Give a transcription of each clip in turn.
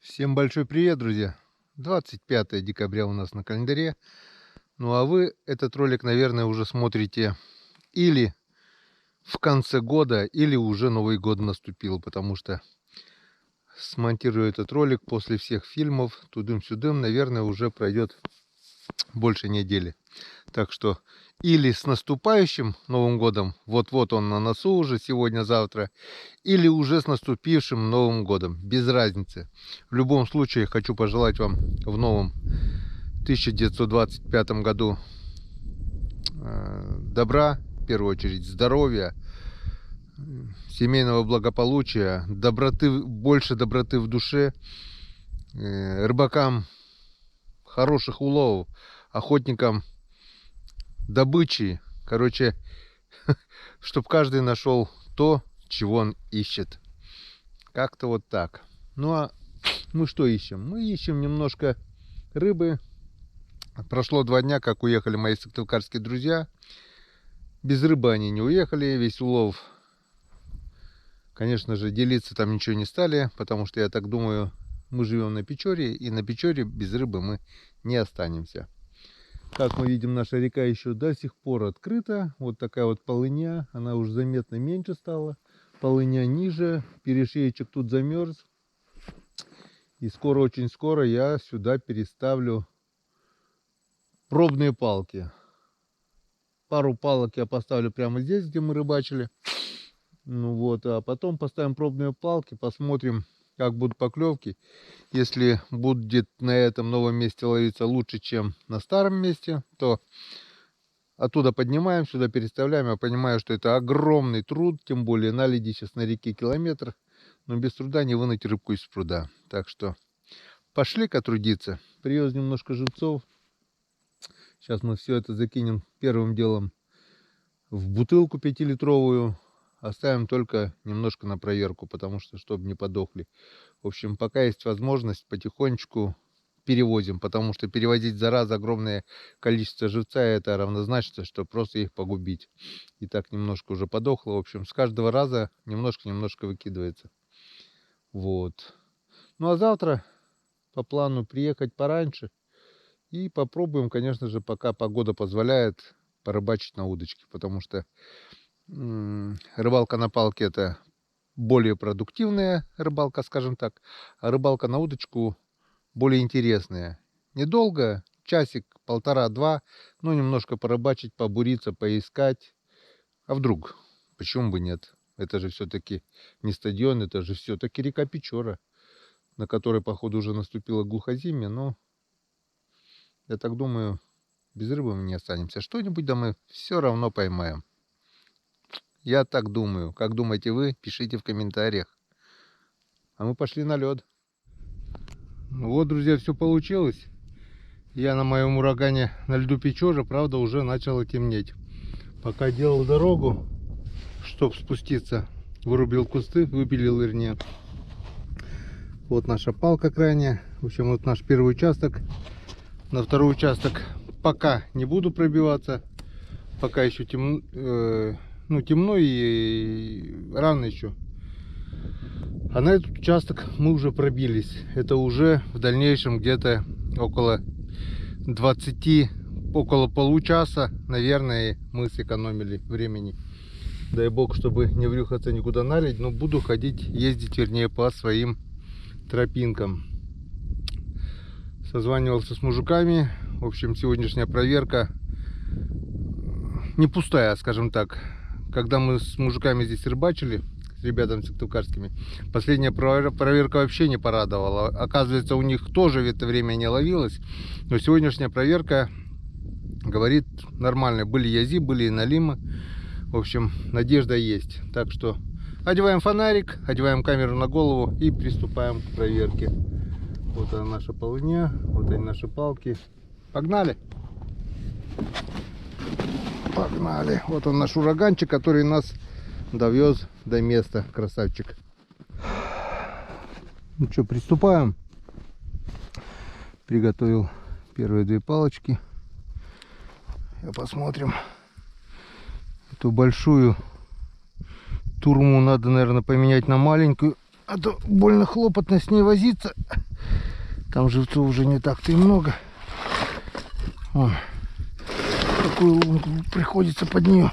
Всем большой привет, друзья! 25 декабря у нас на календаре. Ну а вы этот ролик, наверное, уже смотрите или в конце года, или уже Новый год наступил, потому что смонтирую этот ролик после всех фильмов, тудым-сюдым, наверное, уже пройдет больше недели. Так что или с наступающим Новым годом, вот-вот он на носу уже сегодня-завтра, или уже с наступившим Новым годом, без разницы. В любом случае хочу пожелать вам в новом 1925 году добра, в первую очередь здоровья, семейного благополучия, доброты, больше доброты в душе, рыбакам хороших уловов, охотникам добычи. Короче, чтобы каждый нашел то, чего он ищет. Как-то вот так. Ну а мы что ищем? Мы ищем немножко рыбы. Прошло 2 дня, как уехали мои сыктывкарские друзья. Без рыбы они не уехали. Весь улов, конечно же, делиться там ничего не стали, потому что, я так думаю, мы живем на Печоре, и на Печоре без рыбы мы не останемся. Как мы видим, наша река еще до сих пор открыта. Вот такая вот полыня. Она уже заметно меньше стала. Полыня ниже. Перешеечек тут замерз. И скоро, очень скоро я сюда переставлю пробные палки. Пару палок я поставлю прямо здесь, где мы рыбачили. Ну вот, а потом поставим пробные палки, посмотрим, как будут поклевки. Если будет на этом новом месте ловиться лучше, чем на старом месте, то оттуда поднимаем, сюда переставляем. Я понимаю, что это огромный труд, тем более наледи сейчас на реке километр. Но без труда не вынуть рыбку из пруда. Так что пошли-ка трудиться. Привез немножко живцов. Сейчас мы все это закинем первым делом в бутылку 5-литровую. Оставим только немножко на проверку, потому что, чтобы не подохли. В общем, пока есть возможность, потихонечку перевозим, потому что перевозить за раз огромное количество живца, это равнозначно, что просто их погубить. И так немножко уже подохло. В общем, с каждого раза немножко выкидывается. Вот. Ну а завтра по плану приехать пораньше. И попробуем, конечно же, пока погода позволяет, порыбачить на удочке. Потому что рыбалка на палке — это более продуктивная рыбалка, скажем так. А рыбалка на удочку более интересная. Недолго, часик, полтора-два. Ну, немножко порыбачить, побуриться, поискать. А вдруг? Почему бы нет? Это же все-таки не стадион, это же все-таки река Печора, на которой, походу, уже наступило глухозимье. Но я так думаю, без рыбы мы не останемся. Что-нибудь да мы все равно поймаем. Я так думаю. Как думаете вы? Пишите в комментариях. А мы пошли на лед. Ну вот, друзья, все получилось. Я на моем урагане на льду Печоры, правда, уже начало темнеть. Пока делал дорогу, чтобы спуститься, вырубил кусты, выпилил, вернее. Вот наша палка крайняя. В общем, вот наш первый участок. На второй участок пока не буду пробиваться. Пока еще темно и рано еще. А на этот участок мы уже пробились. Это уже в дальнейшем где-то около 20, около получаса, наверное, мы сэкономили времени. Дай бог, чтобы не врюхаться никуда наледь, но буду ездить, вернее, по своим тропинкам. Созванивался с мужиками. В общем, сегодняшняя проверка не пустая, скажем так. Когда мы с мужиками здесь рыбачили, с ребятами сыктывкарскими, последняя проверка вообще не порадовала. Оказывается, у них тоже в это время не ловилось. Но сегодняшняя проверка говорит нормально. Были язи, были и налимы. В общем, надежда есть. Так что одеваем фонарик, одеваем камеру на голову и приступаем к проверке. Вот она, наша полыня, вот они, наши палки. Погнали! Погнали! Вот он, наш ураганчик, который нас довез до места. Красавчик. Ну что, приступаем. Приготовил первые 2 палочки. И посмотрим. Эту большую турму надо, наверное, поменять на маленькую. а то больно хлопотно с ней возиться. Там живцов уже не так-то и много. Вон. Такую лунку приходится под нее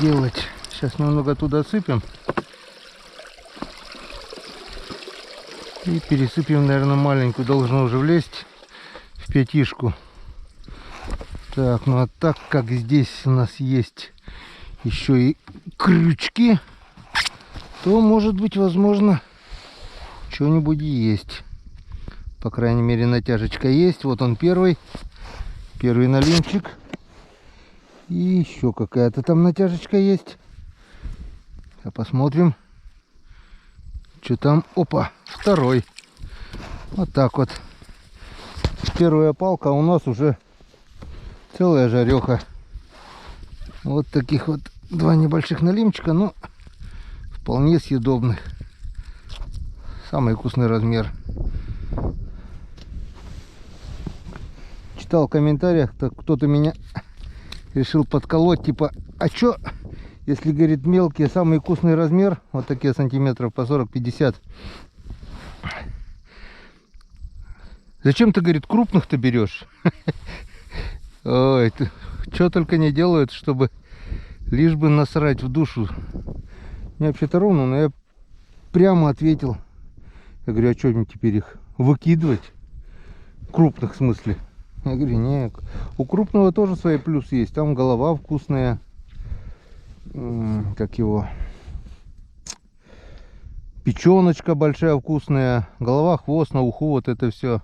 делать. Сейчас немного туда сыпем. И пересыпем, наверное, маленькую. Должно уже влезть в пятишку. Так, ну а так как здесь у нас есть еще и крючки, то, может быть, возможно, что-нибудь и есть. По крайней мере, натяжечка есть. Вот он первый налимчик. И еще какая-то там натяжечка есть. А посмотрим, что там. Опа, второй. Вот так вот. Первая палка, а у нас уже целая жареха. Вот таких вот два небольших налимчика, но вполне съедобных. Самый вкусный размер. Читал в комментариях, так кто-то меня решил подколоть, типа, а чё, если, говорит, мелкие, самый вкусный размер, вот такие сантиметров по 40-50. Зачем ты, говорит, крупных-то берешь? Ой, что только не делают, чтобы лишь бы насрать в душу. Мне вообще-то ровно, но я прямо ответил. Я говорю, а что мне теперь их выкидывать? Крупных в смысле? Я говорю, не, у крупного тоже свои плюсы есть. Там голова вкусная. Как его? Печеночка большая вкусная. Голова, хвост, на уху, вот это все.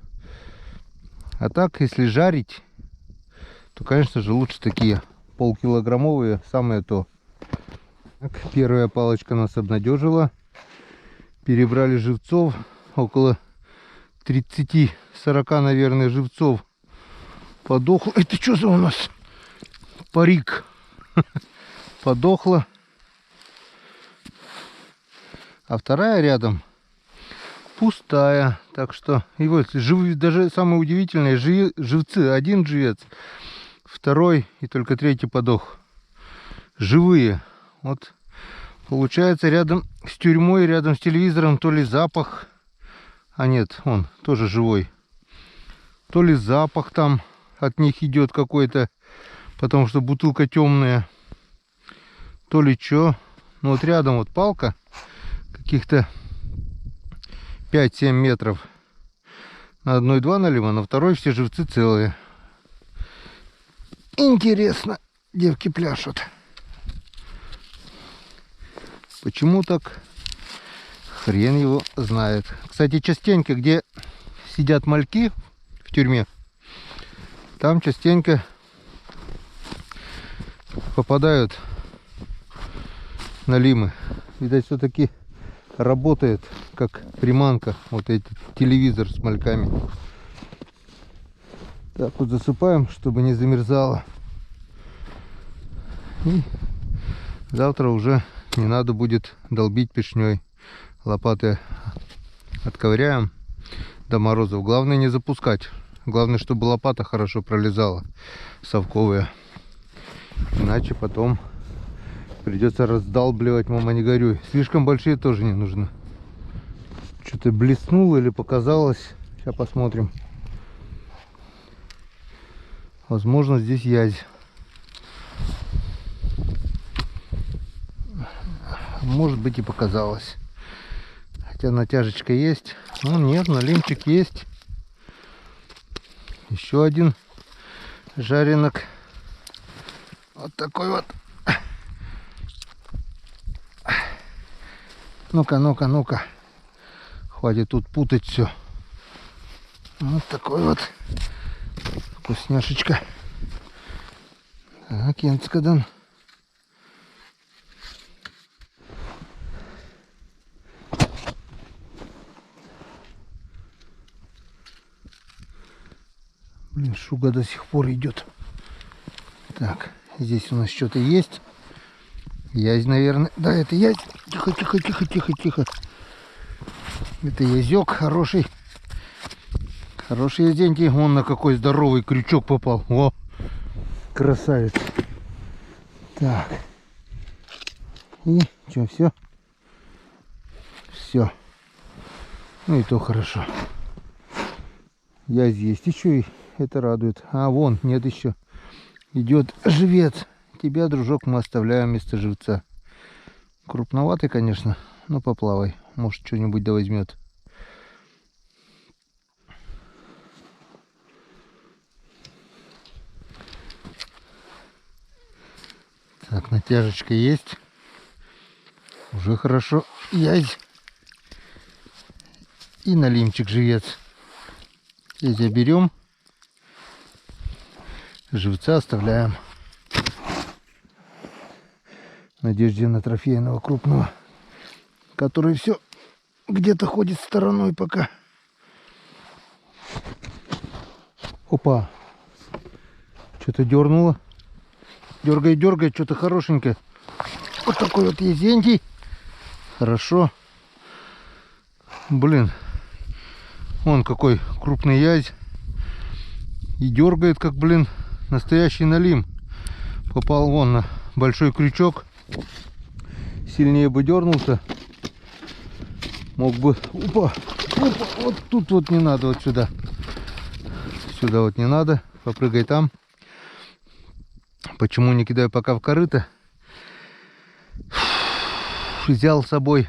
А так, если жарить, то, конечно же, лучше такие полкилограммовые, самое то. Так, первая палочка нас обнадежила. Перебрали живцов. Около 30-40, наверное, живцов подохло. Это что за у нас парик? Подохла. А вторая рядом пустая. Так что, и вот даже самое удивительное, живцы. Один живец, второй и только третий подох. Живые. Вот получается, рядом с тюрьмой, рядом с телевизором то ли запах. А нет, он тоже живой. То ли запах там от них идет какой-то, потому что бутылка темная. То ли что. Ну вот рядом вот палка. Каких-то 5-7 метров. На одной 2 налима, на второй все живцы целые. Интересно, девки пляшут. Почему так? Хрен его знает. Кстати, частенько, где сидят мальки в тюрьме, там частенько попадают налимы. Видать, все-таки работает как приманка вот этот телевизор с мальками. Так вот засыпаем, чтобы не замерзало. И завтра уже не надо будет долбить пешней. Лопаты отковыряем до морозов. Главное не запускать. Главное, чтобы лопата хорошо пролезала, совковая. Иначе потом придется раздалбливать, мама, не горюй. Слишком большие тоже не нужно. Что-то блеснуло или показалось. Сейчас посмотрим. Возможно, здесь язь. Может быть, и показалось. Хотя натяжечка есть. Ну нет, налимчик есть. Еще один жаренок. Вот такой вот. Ну-ка, ну-ка, ну-ка. Хватит тут путать все. Вот такой вот вкусняшечка. Так, Янцкадан. Блин, шуга до сих пор идет. Так, здесь у нас что-то есть. Язь, наверное. Да, это язь. Тихо, тихо, тихо, тихо, тихо. Это язёк хороший. Хороший язенький. Вон на какой здоровый крючок попал. О, красавец. Так. И что, все? все. Ну и то хорошо. Я здесь еще, и это радует. А вон, нет еще. Идет живец. Тебя, дружок, мы оставляем вместо живца. Крупноватый, конечно, но поплавай. Может, что-нибудь да возьмет. Так, натяжечка есть. Уже хорошо. Язь. И налимчик живец. Здесь берем. Живца оставляем. В надежде на трофейного крупного, который все где-то ходит стороной пока. Опа. Что-то дернуло. Дергай, дергай, что-то хорошенькое. Вот такой вот езентий. Хорошо. Блин. Вон какой крупный язь. И дергает, как, блин, настоящий налим. Попал вон на большой крючок. Сильнее бы дернулся. Мог бы... Опа! Опа! Вот тут вот не надо, вот сюда. Сюда вот не надо. Попрыгай там. Почему не кидаю пока в корыто? Взял с собой,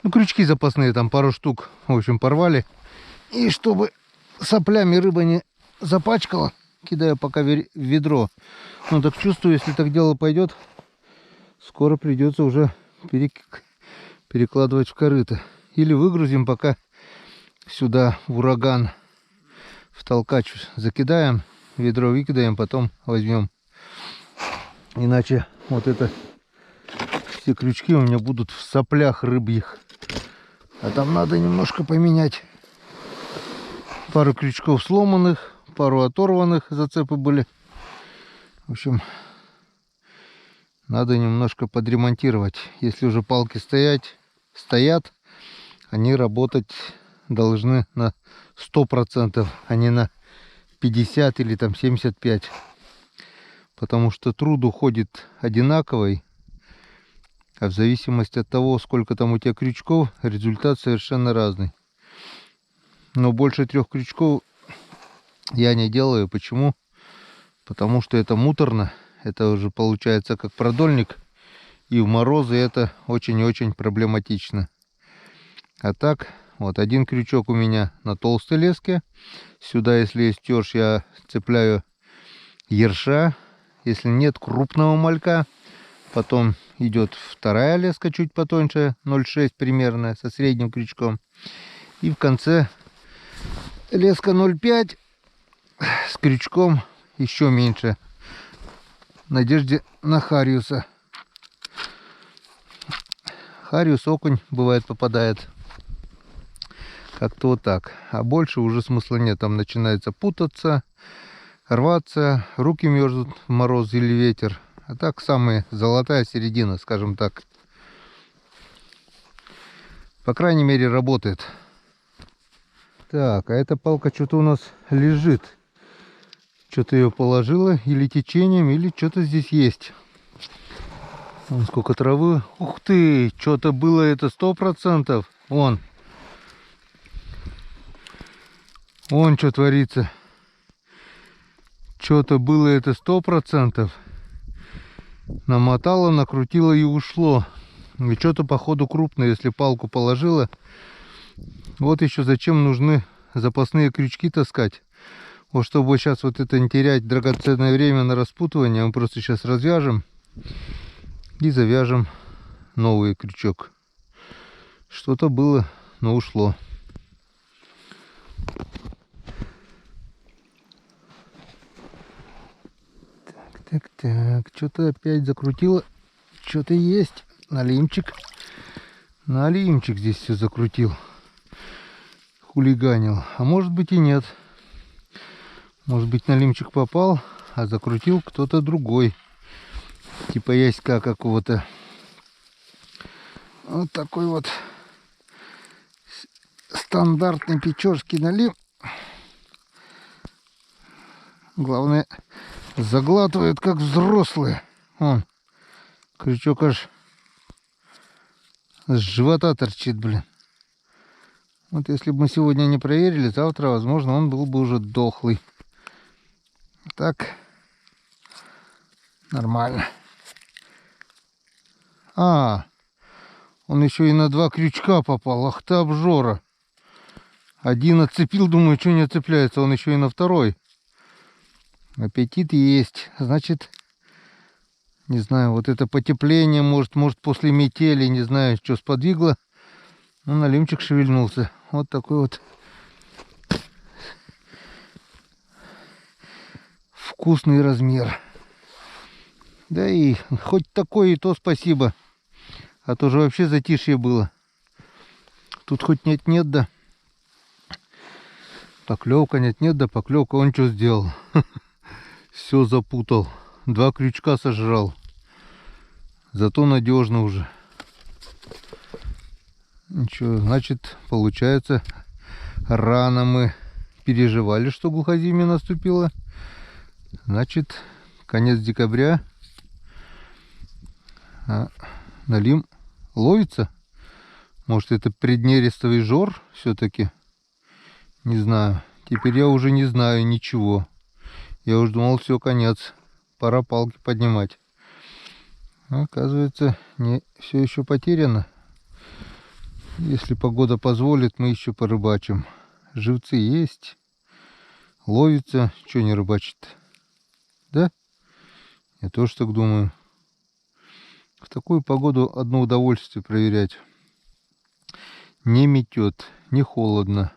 ну, крючки запасные, там пару штук, в общем, порвали. И чтобы соплями рыба не запачкала, кидаю пока в ведро. Ну, так чувствую, если так дело пойдет, скоро придется уже перекладывать в корыто. Или выгрузим пока сюда в ураган, в толкач закидаем, ведро выкидаем, потом возьмем. Иначе вот это все крючки у меня будут в соплях рыбьих. А там надо немножко поменять. Пару крючков сломанных, пару оторванных, зацепы были. В общем, надо немножко подремонтировать. Если уже палки стоят, они работать должны на 100%, а не на 50 или там 75%. Потому что труд уходит одинаковый, а в зависимости от того, сколько там у тебя крючков, результат совершенно разный. Но больше 3 крючков я не делаю. Почему? Потому что это муторно. Это уже получается как продольник. И в морозы это очень-очень проблематично. А так, вот один крючок у меня на толстой леске. Сюда, если есть тёрш, я цепляю ерша. Если нет крупного малька, потом идет вторая леска чуть потоньше, 0,6 примерно, со средним крючком. И в конце леска 0,5 с крючком еще меньше. В надежде на хариуса. Хариус, окунь бывает попадает. Как-то вот так. А больше уже смысла нет. Там начинается путаться, рваться, руки мерзнут в мороз или ветер. А так самая золотая середина, скажем так. По крайней мере, работает. Так, а эта палка что-то у нас лежит. Что-то ее положила или течением, или что-то здесь есть. Вон сколько травы. Ух ты, что-то было это 100%. Вон. Вон что творится. Что-то было это 100%. Намотала, накрутила и ушло. И что-то походу крупное, если палку положила. Вот еще зачем нужны запасные крючки таскать. Вот чтобы сейчас вот это не терять драгоценное время на распутывание, мы просто сейчас развяжем и завяжем новый крючок. Что-то было, но ушло. Так, что-то опять закрутило. Что-то есть. Налимчик. Налимчик здесь все закрутил. Хулиганил. А может быть и нет. Может быть, налимчик попал, а закрутил кто-то другой. Типа яська какого-то. Вот такой вот стандартный печорский налим. Главное, заглатывает как взрослые. Вон, крючок аж С живота торчит, блин. Вот если бы мы сегодня не проверили, завтра, возможно, он был бы уже дохлый. Так, нормально. А, он еще и на 2 крючка попал. Ах ты обжора. Один отцепил, думаю, что не цепляется. Он еще и на второй. Аппетит есть. Значит, не знаю, вот это потепление, может после метели, не знаю, что сподвигло. Ну, налимчик шевельнулся. Вот такой вот вкусный размер. Да и хоть такой, и то спасибо. А то же вообще затишье было. Тут хоть нет-нет, да. Поклевка нет-нет, да поклевка. Он что сделал? Все запутал. 2 крючка сожрал. Зато надежно уже. Ничего, значит, получается, рано мы переживали, что глухозимье наступило. Значит, конец декабря. А налим ловится. Может, это преднерестовый жор все-таки? Не знаю. Теперь я уже не знаю ничего. Я уже думал, все, конец. Пора палки поднимать. Но, оказывается, не все еще потеряно. Если погода позволит, мы еще порыбачим. Живцы есть. Ловится. Что не рыбачит? Да? Я тоже так думаю. В такую погоду одно удовольствие проверять. Не метет, не холодно.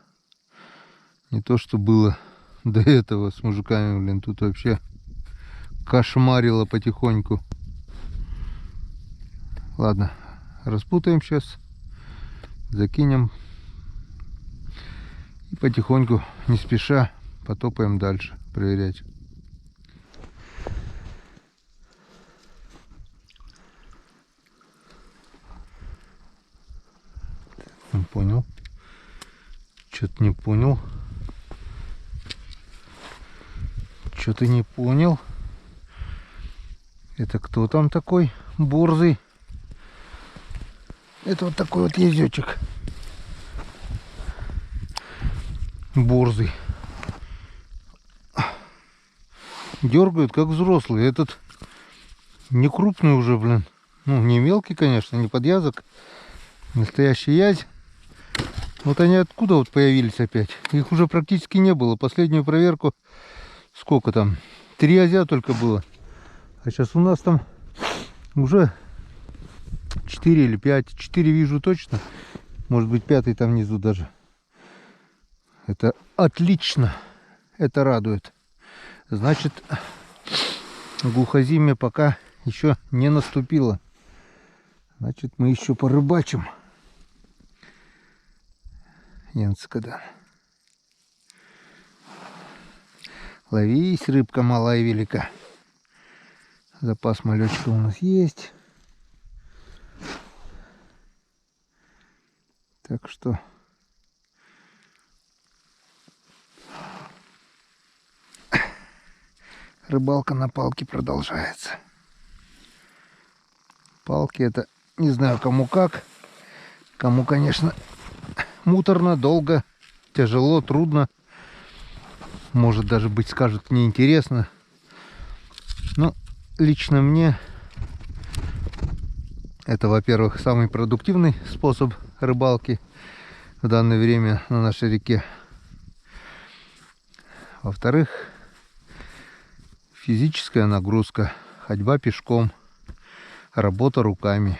Не то, что было до этого с мужиками, блин. Тут вообще кошмарило потихоньку. Ладно, распутаем сейчас. Закинем. И потихоньку, не спеша, потопаем дальше проверять. Не понял. Что-то не понял. Что-то не понял. Это кто там такой борзый? Это вот такой вот езёчек. Борзый. Дергают как взрослый. Этот не крупный уже, блин. Ну, не мелкий, конечно, не подъязок. Настоящий язь. Вот они откуда вот появились опять? Их уже практически не было. Последнюю проверку, сколько там? 3 язя только было. А сейчас у нас там уже 4 или 5. 4 вижу точно. Может быть, 5-й там внизу даже. Это отлично. Это радует. Значит, глухозимье пока еще не наступило. Значит, мы еще порыбачим. Янцкадан. Ловись, рыбка малая и велика. Запас малечка у нас есть. Так что рыбалка на палке продолжается. Палки это не знаю кому как. Кому, конечно, муторно, долго, тяжело, трудно. Может даже быть, скажут, неинтересно. Но лично мне это, во-первых, самый продуктивный способ рыбалки в данное время на нашей реке. Во-вторых, физическая нагрузка, ходьба пешком, работа руками,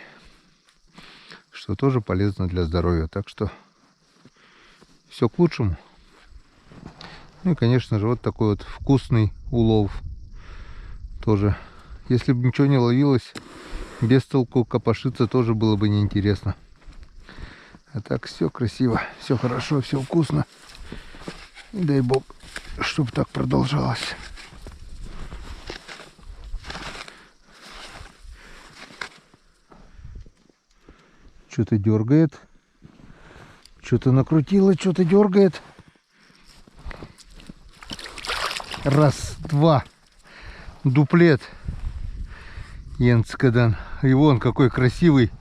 что тоже полезно для здоровья. Так что все к лучшему. Ну и, конечно же, вот такой вот вкусный улов. Тоже, если бы ничего не ловилось, без толку копошиться тоже было бы неинтересно. А так все красиво, все хорошо, все вкусно. И дай бог, чтобы так продолжалось. Что-то дергает. Что-то накрутило, что-то дергает. Раз, два. Дуплет. Янцкадан. И вон какой красивый.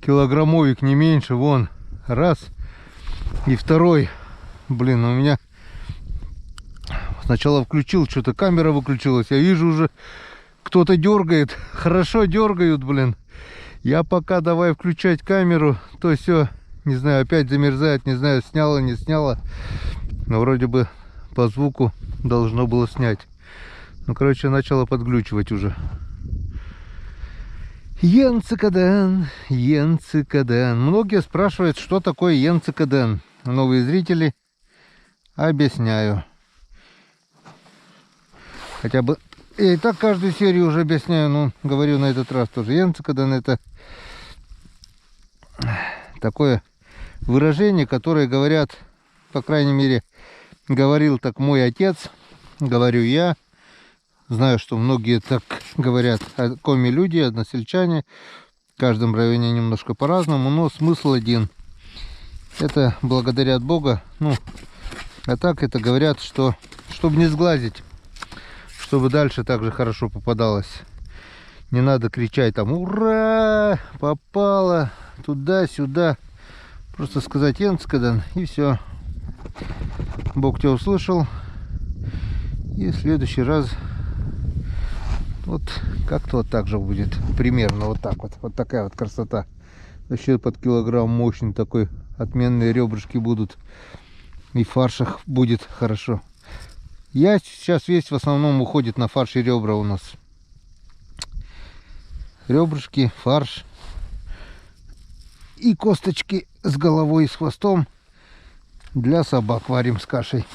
килограммовик не меньше. Вон, раз. И второй. Блин, у меня сначала включил, что-то камера выключилась. Я вижу уже, кто-то дергает. Хорошо дергают, блин. Я пока давай включать камеру, то все, не знаю, опять замерзает, не знаю, сняло, не сняло. Но вроде бы по звуку должно было снять. Ну, короче, начало подглючивать уже. Янцикаден, янцикаден. Многие спрашивают, что такое янцикаден. Новые зрители, объясняю. Хотя бы я и так каждую серию уже объясняю, но говорю на этот раз тоже. Янцикаден — это такое выражение, которое говорят, по крайней мере, говорил так мой отец, говорю я. Знаю, что многие так говорят коми-люди, односельчане. В каждом районе немножко по-разному, но смысл один. Это благодарят Бога. Ну, а так это говорят, что чтобы не сглазить, чтобы дальше также хорошо попадалось. Не надо кричать там «Ура! Попало!» Туда-сюда. Просто сказать «Янцикаден» и все. Бог тебя услышал. И в следующий раз вот как-то вот так же будет. Примерно вот так вот. Вот такая вот красота. Вообще под килограмм мощный такой. Отменные ребрышки будут. И в фаршах будет хорошо. Я сейчас весь в основном уходит на фарш и ребра у нас. Ребрышки, фарш и косточки с головой и с хвостом для собак варим с кашей.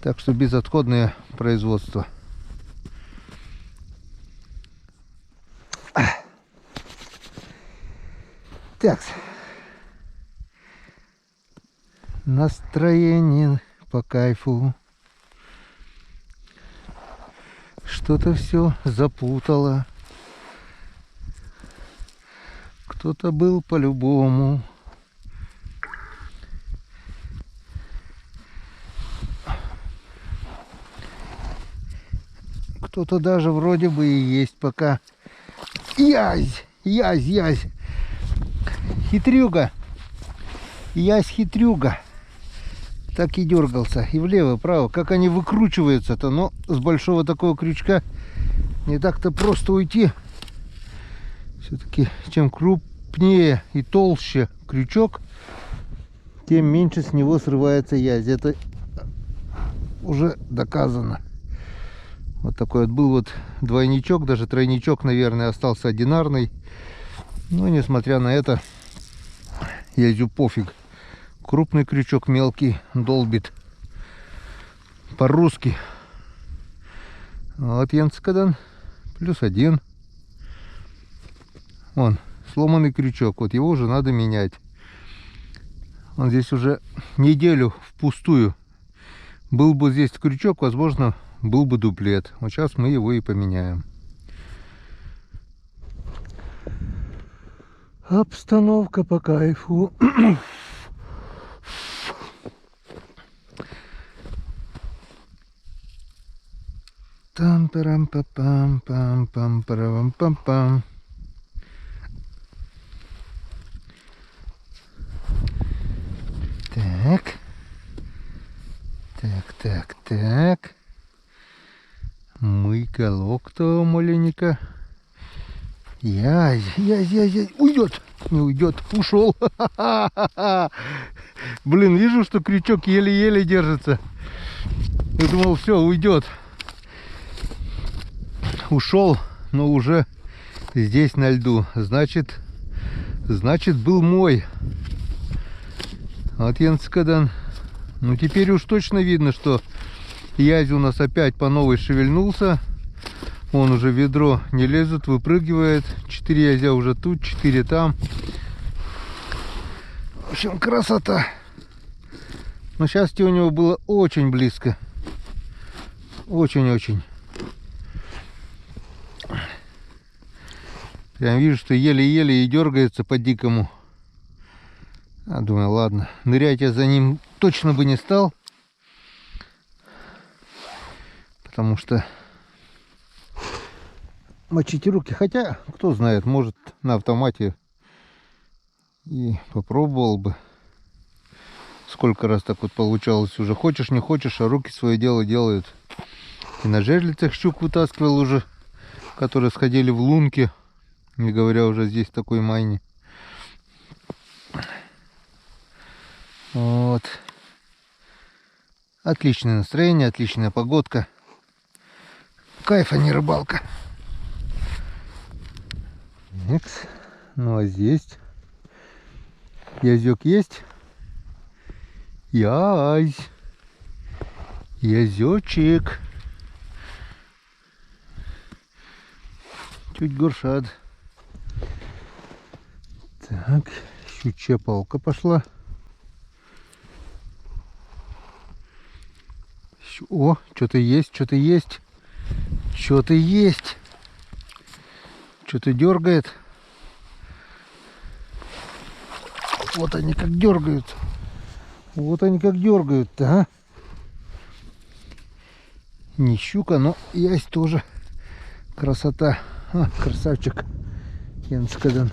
Так что безотходное производство. Так. Настроение по кайфу. Что-то все запутало. Кто-то был по-любому. Кто-то даже вроде бы и есть пока. Язь! Язь! Язь! Хитрюга! Язь хитрюга! Так и дергался. И влево, вправо. Как они выкручиваются-то. Но с большого такого крючка не так-то просто уйти. Все-таки чем крупнее и толще крючок, тем меньше с него срывается язь. Это уже доказано. Вот такой вот был вот двойничок, даже тройничок, наверное, остался одинарный. Но несмотря на это, язю пофиг. Крупный крючок, мелкий долбит. По-русски. Вот Янцикаден +1. Вон, сломанный крючок. Вот его уже надо менять. Он здесь уже неделю впустую. Был бы здесь крючок, возможно, был бы дуплет. Вот сейчас мы его и поменяем. Обстановка по кайфу. Там-парам-па-пам-пам-пам-парам-пам-пам. Так. Так. Мой колок-то маленько. Язь. Уйдет. Не уйдет. Ушел. Блин, вижу, что крючок еле-еле держится. Я думал, все, уйдет. Ушел, но уже здесь на льду. Значит, был мой. Вот Янцикаден. Ну, теперь уж точно видно, что язь у нас опять по новой шевельнулся. Он уже в ведро не лезет, выпрыгивает. 4 язя уже тут, 4 там. В общем, красота. Но счастье у него было очень близко. Очень-очень. Прям вижу, что еле-еле и дергается по-дикому. А думаю, ладно, нырять я за ним точно бы не стал. Потому что мочить руки. Хотя, кто знает, может на автомате И попробовал бы. Сколько раз так вот получалось уже. Хочешь, не хочешь, а руки свое дело делают. И на жерлицах щук вытаскивал уже, которые сходили в лунки. Не говоря уже здесь такой майне. Вот. Отличное настроение, отличная погодка. Кайф, а не рыбалка. Некс. Ну а здесь язёк есть? Язь. Язёчек. Чуть горшат. Так, щучья палка пошла. О, что-то есть, что-то есть. Что-то есть. Что-то дергает. Вот они как дергают. Вот они как дергают-то, а. Не щука, но ясь тоже. Красота. А, красавчик. Янскадан.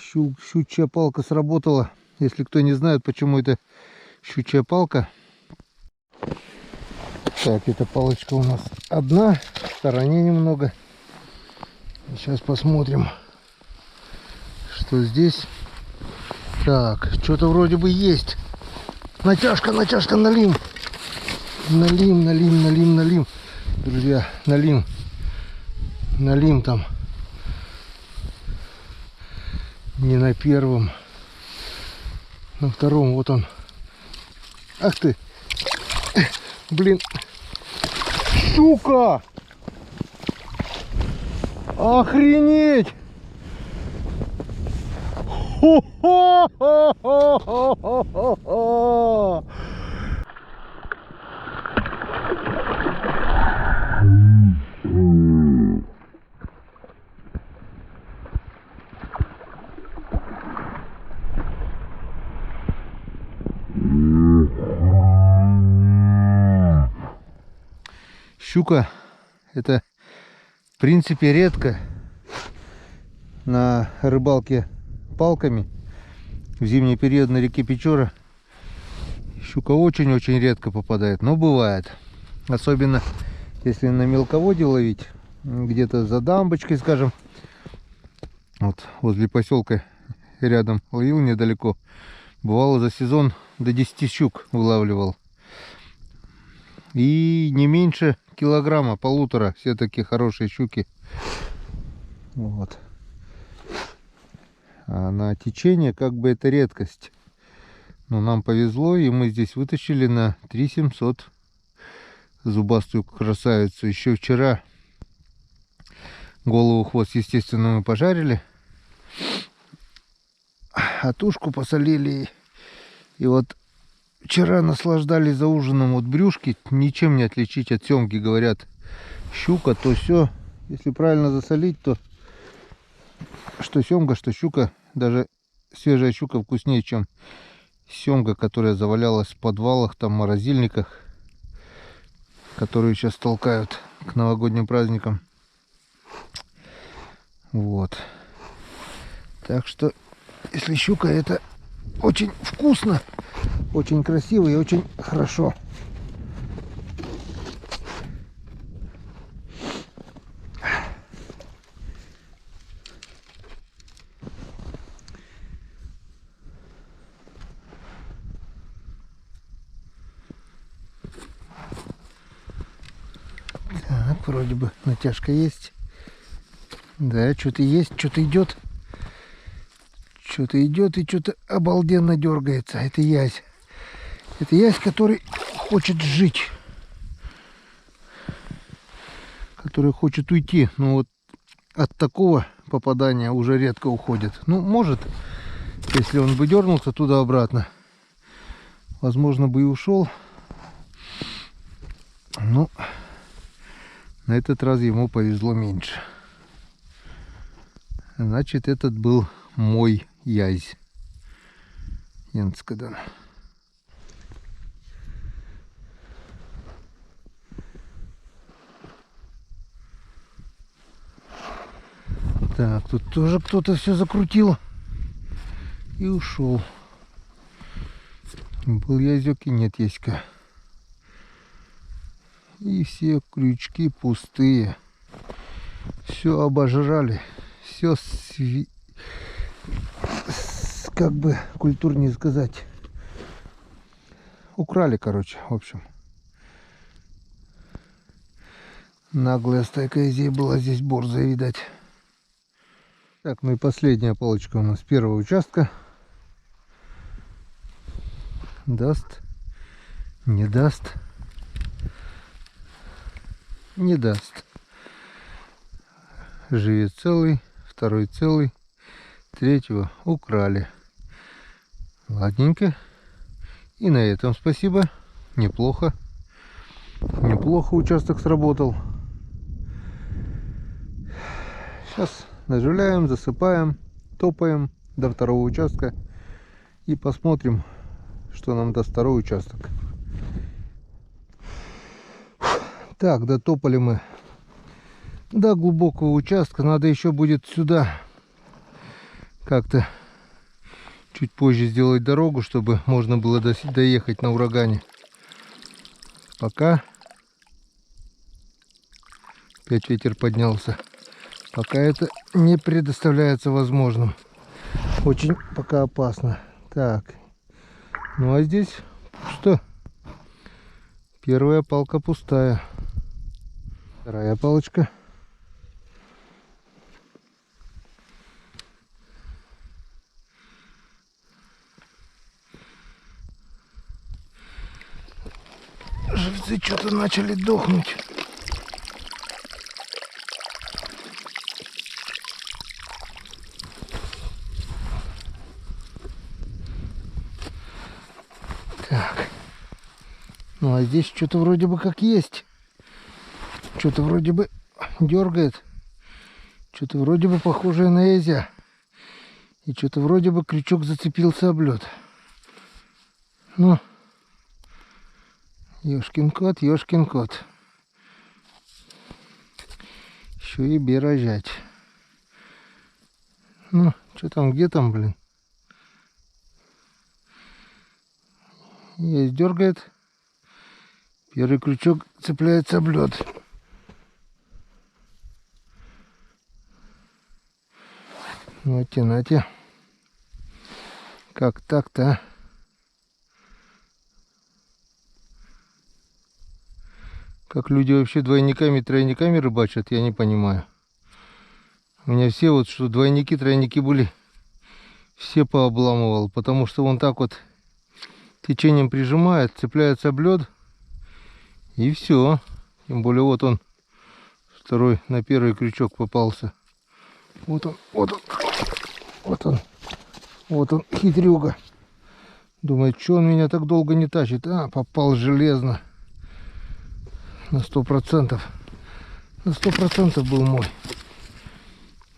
Щучья палка сработала. Если кто не знает, почему это щучья палка. Так, эта палочка у нас одна. В стороне немного. Сейчас посмотрим, что здесь. Так, что-то вроде бы есть. Натяжка, натяжка, налим. Налим, налим, налим, налим. Друзья, налим. Налим там. Не на первом. На втором, вот он. Ах ты. Блин. Щука! Охренеть! Хо-хо-хо-хо-хо-хо-хо! Щука — это в принципе редко на рыбалке палками. В зимний период на реке Печора щука очень-очень редко попадает, но бывает. Особенно если на мелководье ловить, где-то за дамбочкой, скажем. Вот возле поселка рядом ловил недалеко. Бывало за сезон до 10 щук вылавливал. И не меньше килограмма, полутора. Все такие хорошие щуки. Вот. А на течение как бы это редкость. Но нам повезло, и мы здесь вытащили на 3700 зубастую красавицу. Еще вчера голову, хвост, естественно, мы пожарили. А тушку посолили. И вот вчера наслаждались за ужином. Вот брюшки ничем не отличить от семги. Говорят, щука, то все. Если правильно засолить, то что семга, что щука. Даже свежая щука вкуснее, чем семга, которая завалялась в подвалах, там, морозильниках, которую сейчас толкают к новогодним праздникам. Вот. Так что, если щука, это очень вкусно, очень красиво и очень хорошо. Так, вроде бы натяжка есть. Да, что-то есть, что-то идет. Что-то идет и что-то обалденно дергается. Это ясь. Это ясь, который хочет жить. Который хочет уйти. Но вот от такого попадания уже редко уходит. Ну, может, если он бы дернулся туда-обратно, возможно, бы и ушел. Но на этот раз ему повезло меньше. Значит, этот был мой язь. Янскадан. Так, тут тоже кто-то все закрутил. И ушел. Был язёк и нет яська. И все крючки пустые. Все обожрали. Все как бы культурнее сказать. Украли, короче, в общем. Наглая стайка изей была здесь, борзая, видать. Так, ну и последняя палочка у нас первого участка. Даст, не даст, не даст. Живет целый, второй целый, третьего украли. Ладненько. И на этом спасибо. Неплохо. Неплохо участок сработал. Сейчас наживляем, засыпаем, топаем до второго участка. И посмотрим, что нам даст второй участок. Так, дотопали мы до глубокого участка. Надо еще будет сюда как-то чуть позже сделать дорогу, чтобы можно было доехать на урагане. Пока опять ветер поднялся. Пока это не предоставляется возможным. Очень пока опасно. Так. Ну а здесь что? Первая палка пустая. Вторая палочка. Живцы что-то начали дохнуть. Так. Ну а здесь что-то вроде бы как есть. Что-то вроде бы дергает. Что-то вроде бы похожее на язя. И что-то вроде бы крючок зацепился об лед. Ну, ёшкин кот, ёшкин кот. Еще и бережать. Ну, что там, где там, блин? Есть дергает. Первый крючок цепляется об лед. Нате, нате. Как так-то, а? Как люди вообще двойниками, тройниками рыбачат, я не понимаю. У меня все вот, что двойники, тройники были, все пообламывал, потому что он так вот течением прижимает, цепляется об лед, и все. Тем более вот он, второй на первый крючок попался. Вот он, вот он, вот он, вот он, хитрюга. Думает, что он меня так долго не тащит. А, попал железно. На 100%. На 100% был мой.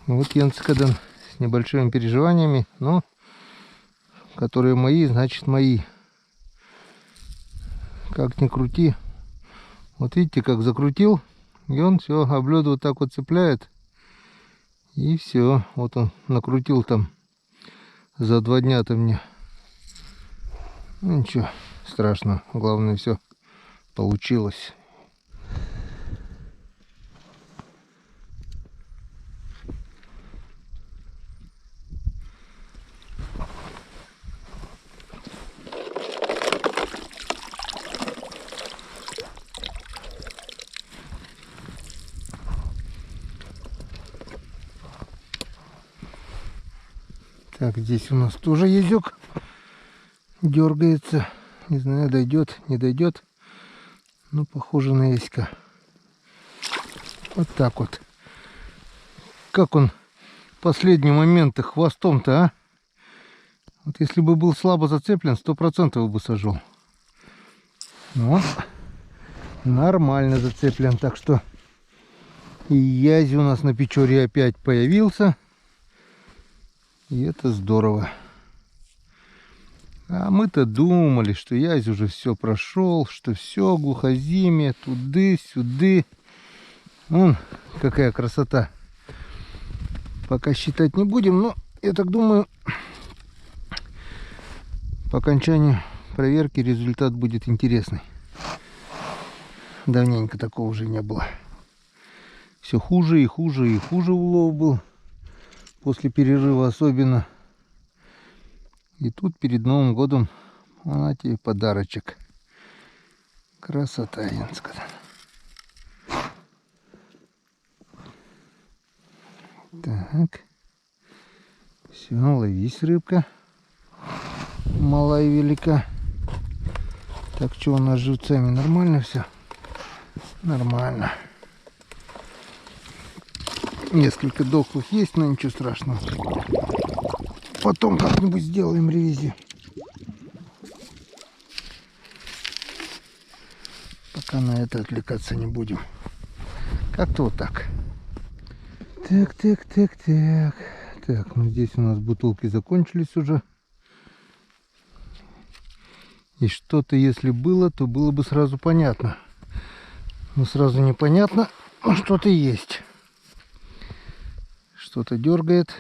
Вот Янцкаден с небольшими переживаниями, но которые мои, значит мои. Как ни крути. Вот видите, как закрутил, и он все, об лед вот так вот цепляет. И все, вот он накрутил там за 2 дня-то мне. Ну ничего страшного, главное, все получилось. Так, здесь у нас тоже язык дергается. Не знаю, дойдет, не дойдет. Но похоже на яська. Вот так вот. Как он в последний момент хвостом-то, а? Вот если бы был слабо зацеплен, 100% бы сажал. Но нормально зацеплен. Так что и язь у нас на Печоре опять появился. И это здорово. А мы-то думали, что язь уже все прошел, что все, глухозимие, туды-сюды. Вон какая красота. Пока считать не будем, но я так думаю, По окончанию проверки результат будет интересный. Давненько такого уже не было. Все хуже и хуже и хуже улов был. После перерыва особенно. И тут перед Новым годом, вот тебе подарочек. Красота, Янска. Так. Все, ловись, рыбка. Мала и велика. Так, что у нас с живцами? Нормально все? Нормально. Несколько дохлых есть, но ничего страшного. Потом как-нибудь сделаем ревизию. Пока на это отвлекаться не будем. Как-то вот так. Так. Так, ну здесь у нас бутылки закончились уже. И что-то, если было, то было бы сразу понятно. Но сразу непонятно, но что-то есть. Что-то дергает.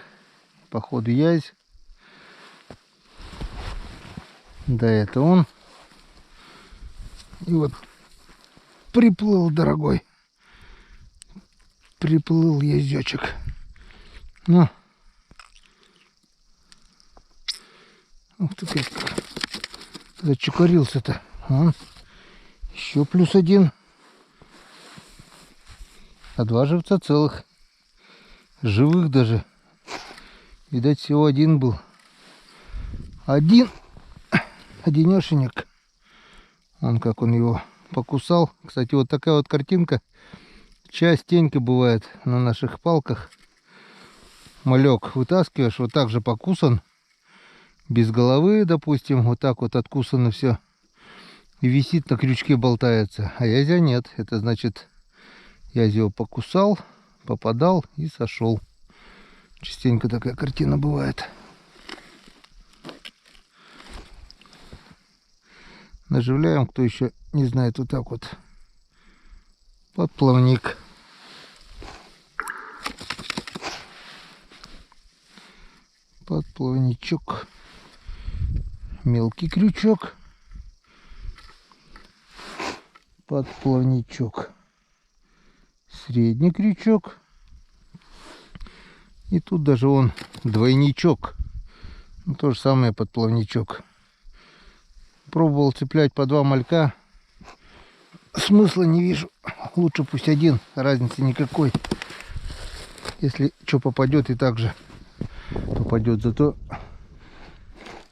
Походу язь. Да, это он. И вот приплыл, дорогой. Приплыл язечек. Ну. Ух ты как. Зачекарился-то. Еще плюс один. А два живца целых. Живых даже. Видать, всего один был. Одинешенек. Он как он его покусал. Кстати, вот такая вот картинка частенько бывает на наших палках. Малек вытаскиваешь, вот так же покусан. Без головы, допустим, вот так вот откусано все. И висит на крючке, болтается. А язя нет. Это значит, язь его покусал, попадал и сошел. Частенько такая картина бывает. Наживляем, кто еще не знает, вот так вот. Подплавник. Подплавничок. Мелкий крючок. Подплавничок. Средний крючок. И тут даже он двойничок. Ну, то же самое подплавничок. Пробовал цеплять по два малька. Смысла не вижу. Лучше пусть один. Разницы никакой. Если что попадет, и так же попадет. Зато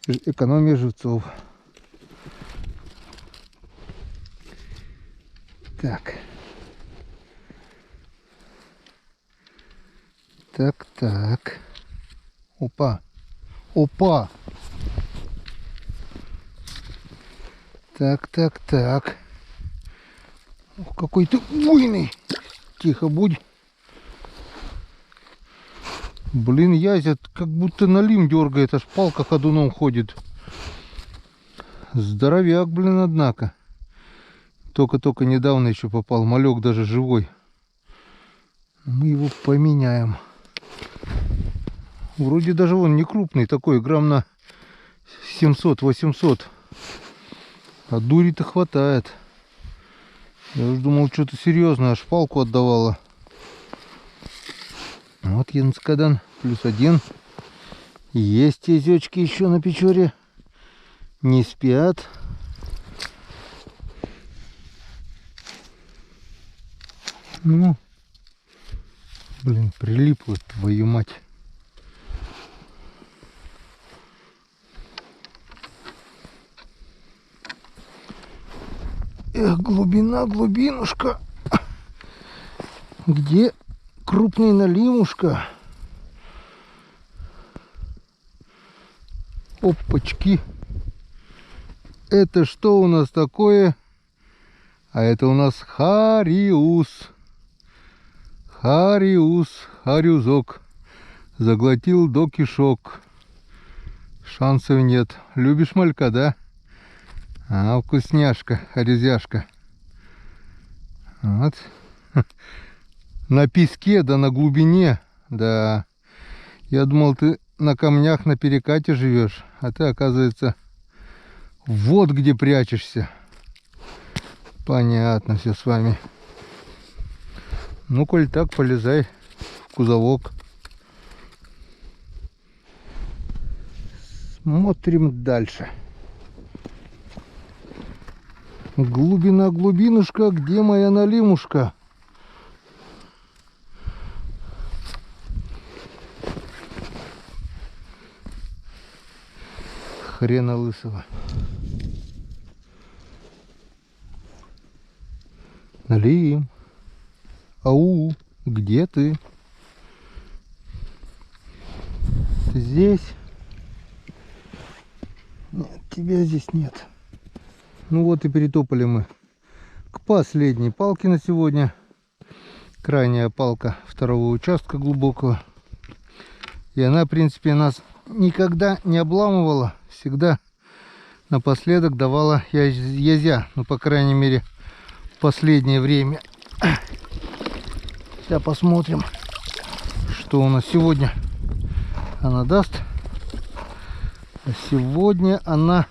экономия живцов. Так. Так. Опа. Так. Ух, какой ты буйный. Тихо будь. Блин, язя как будто налим дергает, аж палка ходуном ходит. Здоровяк, блин, однако. Только недавно еще попал. Малек даже живой. Мы его поменяем. Вроде даже он не крупный такой, грамм на 700-800. А дури-то хватает. Я уж думал, что-то серьезное, аж палку отдавала. Вот Янскадан, плюс один. Есть язечки еще на Печоре. Не спят. Ну, блин, прилипло, твою мать. Эх, глубинушка. Где крупный налимушка? Опачки. Это что у нас такое? А это у нас хариус. Харюзок. Заглотил до кишок. Шансов нет. Любишь малька, да? А, вкусняшка, харюзяшка. Вот. На песке, да на глубине. Да. Я думал, ты на камнях на перекате живешь. А ты, оказывается, Вот где прячешься. Понятно все с вами. Ну, коль так, полезай в кузовок. Смотрим дальше. Глубина, глубинушка, где моя налимушка? Хрена лысого. Налим. Ау, где ты? Ты здесь? Нет, тебя здесь нет. Ну вот и перетопали мы к последней палке на сегодня. Крайняя палка второго участка глубокого. И она, в принципе, нас никогда не обламывала. Всегда напоследок давала язя. Ну, по крайней мере, в последнее время. Сейчас посмотрим, что у нас сегодня она даст. А сегодня она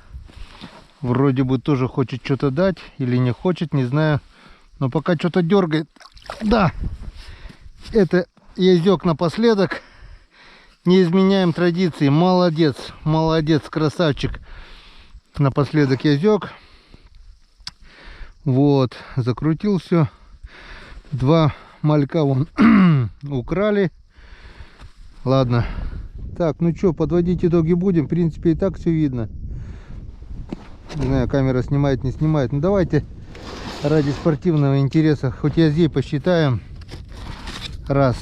вроде бы тоже хочет что-то дать или не хочет, не знаю. Но пока что-то дергает. Да, это язёк напоследок. Не изменяем традиции. Молодец, молодец, красавчик. Напоследок язёк. Вот, закрутил все. Два малька вон украли. Ладно. Так, ну что, подводить итоги будем. В принципе, и так все видно. Не знаю, камера снимает, не снимает. Ну давайте ради спортивного интереса, хоть я здесь посчитаем. Раз,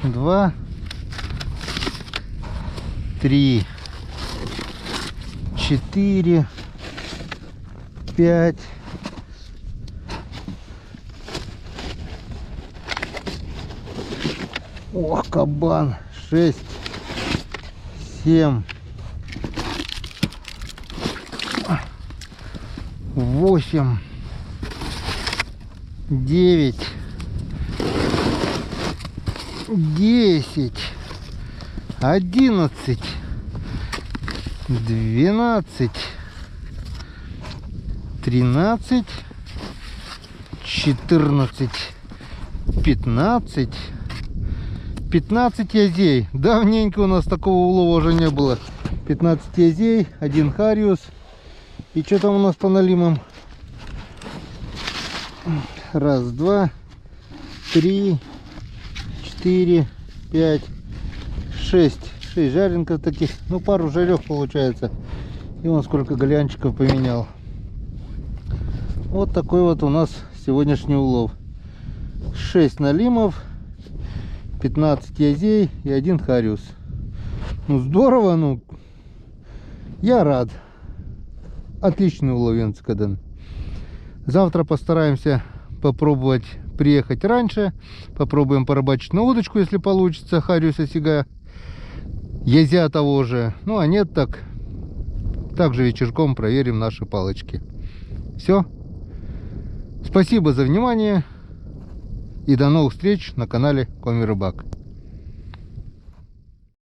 два, три, четыре, пять, ох, кабан, 6, 7, 8, 9, 10, 11, 12, 13, 14, 15, 15 язей. Давненько у нас такого улова уже не было. 15 язей, один хариус. И что там у нас по налимам? Раз, два, три, 4, 5, 6. 6 жаренков таких. Ну, пару жарев получается. И вон сколько голянчиков поменял. Вот такой вот у нас сегодняшний улов. 6 налимов, 15 язей и один хариус. Ну, здорово, ну. Я рад. Отличный улов Венцикадан. Завтра постараемся попробовать приехать раньше. Попробуем порыбачить на удочку, если получится. Хариуса сига. Язя того же. Ну, а нет, так. Также вечерком проверим наши палочки. Все. Спасибо за внимание. И до новых встреч на канале Коми Рыбак.